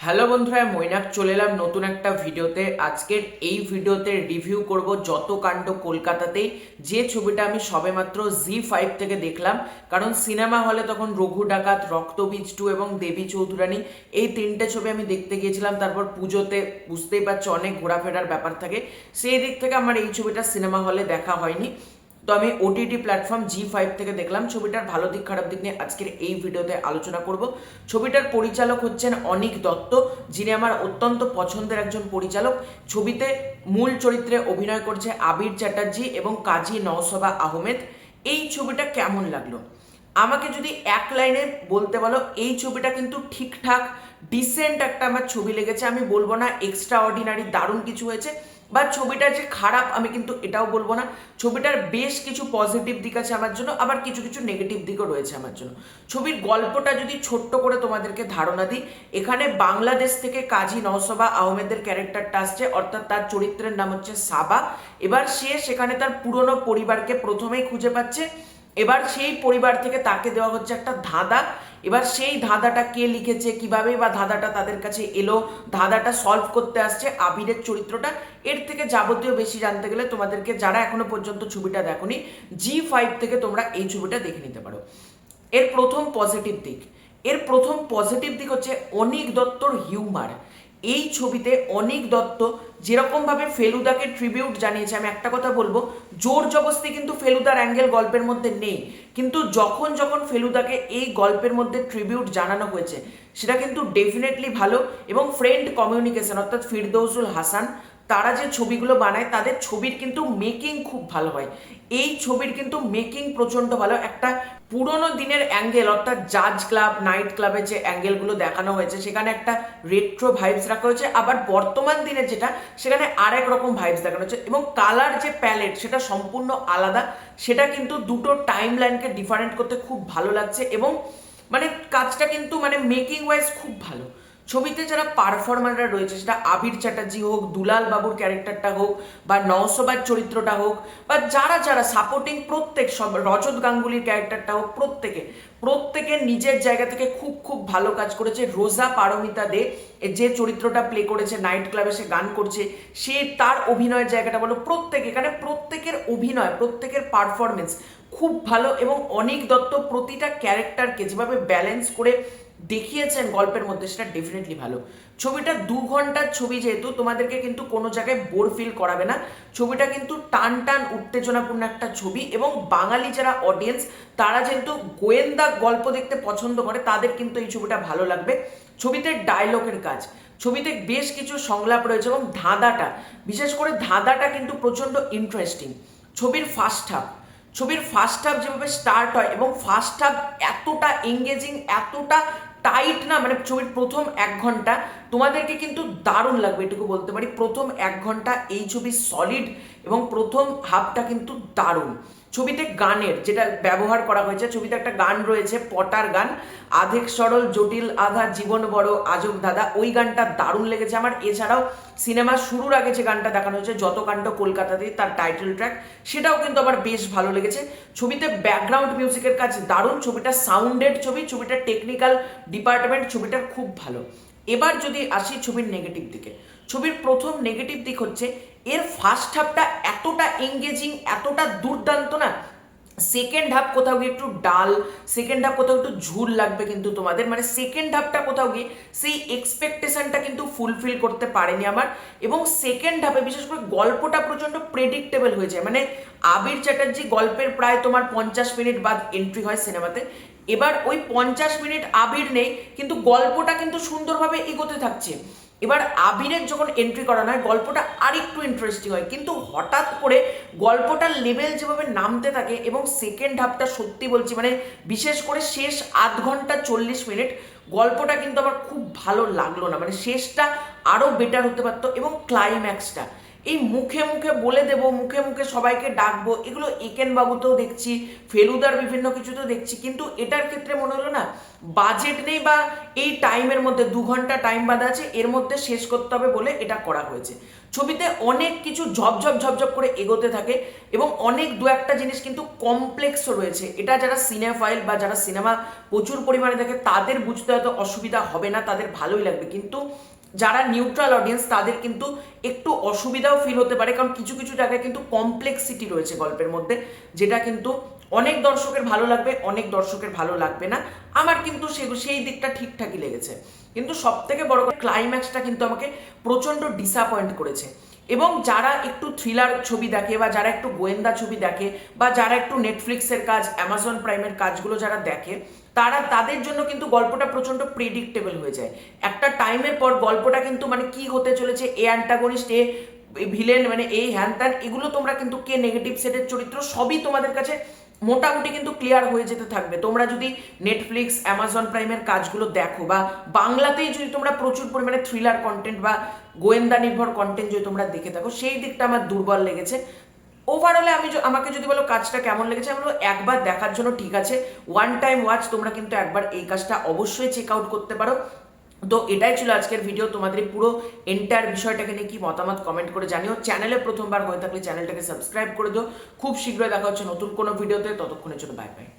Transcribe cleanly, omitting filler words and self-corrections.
Hello বন্ধুরা, মৈনাক চলে এলাম নতুন একটা ভিডিওতে। আজকের এই ভিডিওতে রিভিউ করব যত কাণ্ড কলকাতাতেই, যে ছবিটা আমি সবেমাত্র জি5 থেকে দেখলাম। কারণ সিনেমা হলে তখন রঘু ডাকাত, রক্তবীজ 2 এবং দেবী চৌধুরানী এই তিনটে ছবি আমি দেখতে গিয়েছিলাম। তারপর পুজোতে বুঝতেই পারছো অনেক ঘোরাফেরার ব্যাপার থাকে, সেই দিক থেকে আমার এই ছবিটা সিনেমা হলে দেখা হয়নি। তো আমি ওটিটি প্ল্যাটফর্ম জি5 থেকে দেখলাম। ছবিটার ভালো দিক খারাপ দিক নিয়ে আজকের এই ভিডিওতে আলোচনা করব। ছবিটার পরিচালক হচ্ছেন অনিক দত্ত, যিনি আমার অত্যন্ত পছন্দের একজন পরিচালক। ছবিতে মূল চরিত্রে অভিনয় করছে আবির চ্যাটার্জি এবং কাজী নওশবা আহমেদ। এই ছবিটা কেমন লাগলো আমাকে যদি এক লাইনে বলতে বলো, এই ছবিটা কিন্তু ঠিকঠাক ডিসেন্ট একটা আমার ছবি লেগেছে। আমি বলবো না এক্সট্রা অর্ডিনারি দারুণ কিছু হয়েছে, বা ছবিটা যে খারাপ আমি কিন্তু এটাও বলবো না। ছবিটার বেশ কিছু পজিটিভ দিক আছে আমার জন্য, আবার কিছু কিছু নেগেটিভ দিকও রয়েছে আমার জন্য। ছবির গল্পটা যদি ছোট্ট করে তোমাদেরকে ধারণা দিই, এখানে বাংলাদেশ থেকে কাজী নওশবা আহমেদের ক্যারেক্টারটা আসছে, অর্থাৎ তার চরিত্রের নাম হচ্ছে সাবা। এবার সে সেখানে তার পুরনো পরিবারকে প্রথমেই খুঁজে পাচ্ছে। এবার সেই পরিবার থেকে তাকে দেওয়া হচ্ছে একটা ধাঁধা। এবার সেই ধাঁধাটা কে লিখেছে, কিভাবে বা ধাঁধাটা তাদের কাছে এলো, ধাঁধাটা সলভ করতে আসছে আবিরের চরিত্রটা। এর থেকে যাবতীয় বেশি জানতে গেলে তোমাদেরকে, যারা এখনো পর্যন্ত ছবিটা দেখোনি, জি5 থেকে তোমরা এই ছবিটা দেখে নিতে পারো। এর প্রথম পজিটিভ দিক হচ্ছে অনিক দত্তর হিউমার। এই ছবিতে অনিক দত্ত যেরকমভাবে ফেলুদাকে ট্রিবিউট জানিয়েছে, আমি একটা কথা বলবো, জোর জবস্তি কিন্তু ফেলুদার অ্যাঙ্গেল গল্পের মধ্যে নেই। কিন্তু যখন যখন ফেলুদাকে এই গল্পের মধ্যে ট্রিবিউট জানানো হয়েছে, সেটা কিন্তু ডেফিনেটলি ভালো। এবং ফ্রেন্ড কমিউনিকেশন অর্থাৎ ফিরদৌসুল হাসান, তারা যে ছবিগুলো বানায় তাদের ছবির কিন্তু মেকিং খুব ভালো হয়। এই ছবির কিন্তু মেকিং প্রচণ্ড ভালো। একটা পুরোনো দিনের অ্যাঙ্গেল অর্থাৎ জাজ ক্লাব, নাইট ক্লাবের যে অ্যাঙ্গেলগুলো দেখানো হয়েছে, সেখানে একটা রেট্রো ভাইবস রাখা হয়েছে। আবার বর্তমান দিনের যেটা, সেখানে আর এক রকম ভাইবস দেখানো হচ্ছে। এবং কালার যে প্যালেট, সেটা সম্পূর্ণ আলাদা। সেটা কিন্তু দুটো টাইম লাইনকে ডিফারেন্ট করতে খুব ভালো লাগছে। এবং মানে কাজটা কিন্তু মানে মেকিং ওয়াইজ খুব ভালো। ছবিতে যারা পারফর্মাররা রয়েছে, সেটা আবির চ্যাটার্জি হোক, দুলাল বাবুর ক্যারেক্টারটা হোক, বা নওশবার চরিত্রটা হোক, বা যারা যারা সাপোর্টিং প্রত্যেক, সব রজত গাঙ্গুলির ক্যারেক্টারটা হোক, প্রত্যেকে নিজের জায়গা থেকে খুব খুব ভালো কাজ করেছে। রোজা পারমিতা দে যে চরিত্রটা প্লে করেছে, নাইট ক্লাবে সে গান করছে, সে তার অভিনয়ের জায়গাটা বলো, এখানে প্রত্যেকের অভিনয়, প্রত্যেকের পারফরমেন্স খুব ভালো। এবং অনিক দত্ত প্রতিটা ক্যারেক্টারকে যেভাবে ব্যালেন্স করে দেখিয়েছেন গল্পের মধ্যে, সেটা ডেফিনেটলি ভালো। ছবিটা 2 ঘন্টার ছবি, যেহেতু তোমাদেরকে কিন্তু কোনো জায়গায় বোর ফিল করাবে না। ছবিটা কিন্তু টান টান উত্তেজনাপূর্ণ একটা ছবি। এবং বাঙালি যারা অডিয়েন্স, তারা যেহেতু গোয়েন্দা গল্প দেখতে পছন্দ করে, তাদের কিন্তু এই ছবিটা ভালো লাগবে। ছবিতে ডায়লগের কাজ, ছবিতে বেশ কিছু সংলাপ রয়েছে, এবং ধাঁধাটা, বিশেষ করে ধাঁধাটা কিন্তু প্রচণ্ড ইন্টারেস্টিং। ছবির ফার্স্ট হাফ যেভাবে স্টার্ট হয়, এবং ফার্স্ট হাফ এতটা এঙ্গেজিং, এতটা টাইট না, মানে ছবির প্রথম 1 ঘন্টা তোমাদেরকে কিন্তু দারুণ লাগবে, এটুকু বলতে পারি। প্রথম 1 ঘন্টা এই ছবি সলিড, এবং প্রথম হাফটা কিন্তু দারুণ। ছবিতে গানের যেটা ব্যবহার করা হয়েছে, ছবিতে একটা গান রয়েছে, পটার গান, আধেক সরল জটিল আধা জীবন বড় আজব দাদা, ওই গানটা দারুণ লেগেছে আমার। এছাড়াও সিনেমা শুরুর আগে যে গানটা দেখানো হয়েছে, যত কাণ্ড কলকাতাতে, তার টাইটেল ট্র্যাক, সেটাও কিন্তু আমার বেশ ভালো লেগেছে। ছবিতে ব্যাকগ্রাউন্ড মিউজিকের কাজ দারুণ। ছবিটা সাউন্ডেড ছবি, ছবিটা টেকনিক্যাল ডিপার্টমেন্ট ছবিটার খুব ভালো। এবার যদি আসি ছবির নেগেটিভ দিকে, ছবির প্রথম নেগেটিভ দিক হচ্ছে এর ফার্স্ট হাফটা এতটা এঙ্গেজিং, এতটা দুর্দান্ত না, সেকেন্ড হাফ কোথাও গিয়ে একটু ডাল, সেকেন্ড হাফ কোথাও একটু ঝুল লাগবে কিন্তু তোমাদের, মানে সেকেন্ড হাফটা কোথাও গিয়ে সেই এক্সপেকটেশনটা কিন্তু ফুলফিল করতে পারেনি আমার। এবং সেকেন্ড হাফে বিশেষ করে গল্পটা প্রচণ্ড প্রেডিক্টেবল হয়ে যায়। মানে আবির চ্যাটার্জি গল্পের প্রায় তোমার 50 মিনিট বাদ এন্ট্রি হয় সিনেমাতে। এবার ওই 50 মিনিট আবির নেই, কিন্তু গল্পটা কিন্তু সুন্দরভাবে এগোতে থাকছে। এবার আবিরের যখন এন্ট্রি করানো হয়, গল্পটা আরেকটু ইন্টারেস্টিং হয়, কিন্তু হঠাৎ করে গল্পটার লেভেল যেভাবে নামতে থাকে, এবং সেকেন্ড হাফটা সত্যি বলছি, মানে বিশেষ করে শেষ 8 ঘন্টা 40 মিনিট গল্পটা কিন্তু আমার খুব ভালো লাগলো না। মানে শেষটা আরও বেটার হতে পারতো। এবং এই মুখে মুখে বলে দেবো, মুখে মুখে সবাইকে ডাকবো, এগুলো একেন বাবুতেও দেখছি, ফেলুদার বিভিন্ন কিছুতেও দেখছি, কিন্তু এটার ক্ষেত্রে মনে হলো না বাজেট নেই বা এই টাইমের মধ্যে 2 ঘন্টা টাইম বাঁধা আছে, এর মধ্যে শেষ করতে হবে বলে এটা করা হয়েছে। ছবিতে অনেক কিছু ঝপঝপ ঝপঝপ করে এগোতে থাকে এবং অনেক দু একটা জিনিস কিন্তু কমপ্লেক্সও রয়েছে। এটা যারা সিনেফাইল বা যারা সিনেমা প্রচুর পরিমাণে দেখে তাদের বুঝতে হয়তো অসুবিধা হবে না, তাদের ভালোই লাগবে, কিন্তু যারা নিউট্রাল অডিয়েন্স তাদের কিন্তু একটু অসুবিধাও ফিল হতে পারে, কারণ কিছু কিছু জায়গায় কিন্তু কমপ্লেক্সিটি রয়েছে গল্পের মধ্যে, যেটা কিন্তু অনেক দর্শকের ভালো লাগবে, অনেক দর্শকের ভালো লাগবে না। আমার কিন্তু সেই দিকটা ঠিকঠাকই লেগেছে, কিন্তু সব থেকে বড় কথা ক্লাইম্যাক্সটা কিন্তু আমাকে প্রচণ্ড ডিসঅ্যাপয়েন্ট করেছে। এবং যারা একটু থ্রিলার ছবি দেখে বা যারা একটু গোয়েন্দা ছবি দেখে বা যারা একটু নেটফ্লিক্সের কাজ, অ্যামাজন প্রাইমের কাজগুলো যারা দেখে, তাদের জন্য কিন্তু গল্পটা প্রচণ্ড প্রেডিক্টেবল হয়ে যায়। একটা টাইমের পর গল্পটা কিন্তু মানে কি হতে চলেছে, এ অ্যান্টাগনিস্ট, এ ভিলেন, মানে এই হ্যান ত্যান, এগুলো তোমরা কিন্তু কে নেগেটিভ সেটের চরিত্র সবই তোমাদের কাছে মোটামুটি কিন্তু ক্লিয়ার হয়ে যেতে থাকবে। তোমরা যদি নেটফ্লিক্স, অ্যামাজন প্রাইমের কাজগুলো দেখো বা বাংলাতেই যদি তোমরা প্রচুর পরিমাণে থ্রিলার কন্টেন্ট বা গোয়েন্দা নির্ভর কন্টেন্ট যদি তোমরা দেখে থাকো, সেই দিকটা আমার দুর্বল লেগেছে। ওভারঅলে আমাকে যদি বলো কাজটা কেমন লেগেছে, আমি বলবো একবার দেখার জন্য ঠিক আছে, ওয়ান টাইম ওয়াচ, তোমরা কিন্তু একবার এই কাজটা অবশ্যই চেক আউট করতে পারো। তো এটাই ছিল আজকের ভিডিও। তোমাদের পুরো এন্টায়ার বিষয়টাকে নিয়ে কি মতামত কমেন্ট করে জানিও। চ্যানেলে প্রথমবার হয়ে থাকলে চ্যানেলটাকে সাবস্ক্রাইব করে দিও। খুব শীঘ্রই দেখা হচ্ছে নতুন কোনো ভিডিওতে, ততক্ষণের জন্য বাই বাই।